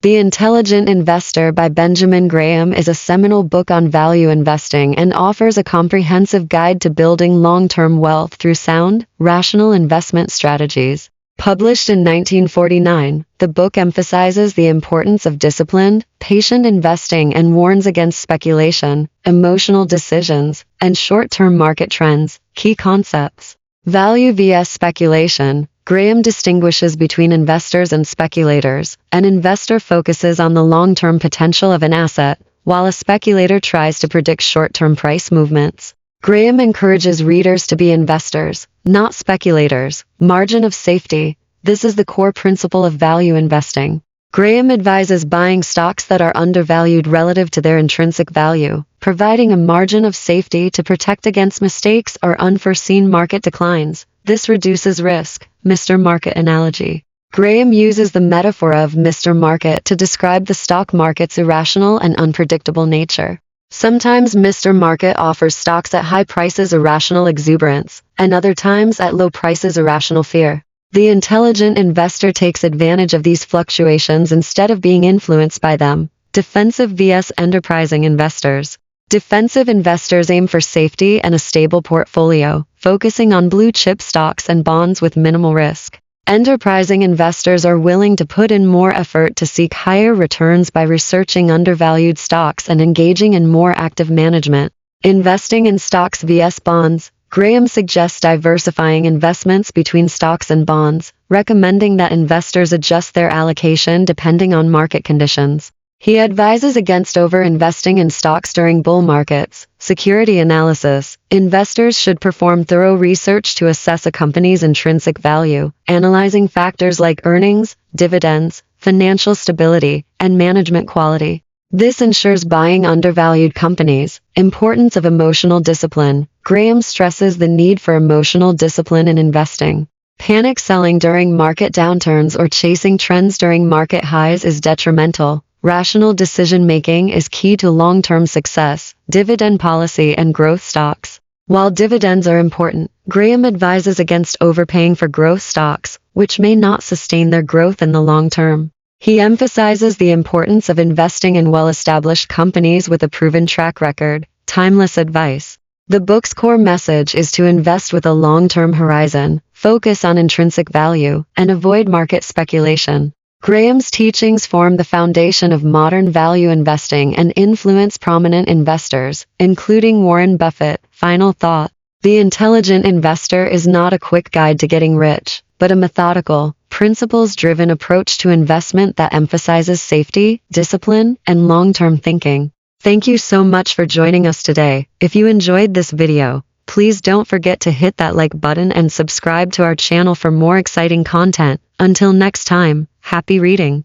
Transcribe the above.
The Intelligent Investor by Benjamin Graham is a seminal book on value investing and offers a comprehensive guide to building long-term wealth through sound, rational investment strategies. Published in 1949, the book emphasizes the importance of disciplined, patient investing and warns against speculation, emotional decisions, and short-term market trends. Key concepts. Value vs. speculation. Graham distinguishes between investors and speculators. An investor focuses on the long-term potential of an asset, while a speculator tries to predict short-term price movements. Graham encourages readers to be investors, not speculators. Margin of safety. This is the core principle of value investing. Graham advises buying stocks that are undervalued relative to their intrinsic value, providing a margin of safety to protect against mistakes or unforeseen market declines. This reduces risk. Mr. Market analogy. Graham uses the metaphor of Mr. Market to describe the stock market's irrational and unpredictable nature. Sometimes Mr. Market offers stocks at high prices irrational exuberance, and other times at low prices irrational fear. The intelligent investor takes advantage of these fluctuations instead of being influenced by them. Defensive vs. enterprising investors. Defensive investors aim for safety and a stable portfolio, focusing on blue-chip stocks and bonds with minimal risk. Enterprising investors are willing to put in more effort to seek higher returns by researching undervalued stocks and engaging in more active management. Investing in stocks vs. bonds. Graham suggests diversifying investments between stocks and bonds, recommending that investors adjust their allocation depending on market conditions. He advises against over-investing in stocks during bull markets. Security analysis. Investors should perform thorough research to assess a company's intrinsic value, analyzing factors like earnings, dividends, financial stability, and management quality. This ensures buying undervalued companies. Importance of emotional discipline. Graham stresses the need for emotional discipline in investing. Panic selling during market downturns or chasing trends during market highs is detrimental. Rational decision-making is key to long-term success. Dividend policy and growth stocks. While dividends are important, Graham advises against overpaying for growth stocks, which may not sustain their growth in the long term. He emphasizes the importance of investing in well-established companies with a proven track record. Timeless advice. The book's core message is to invest with a long-term horizon, focus on intrinsic value, and avoid market speculation. Graham's teachings form the foundation of modern value investing and influence prominent investors, including Warren Buffett. Final thought. The Intelligent Investor is not a quick guide to getting rich, but a methodical, principles-driven approach to investment that emphasizes safety, discipline, and long-term thinking. Thank you so much for joining us today. If you enjoyed this video, please don't forget to hit that like button and subscribe to our channel for more exciting content. Until next time, happy reading.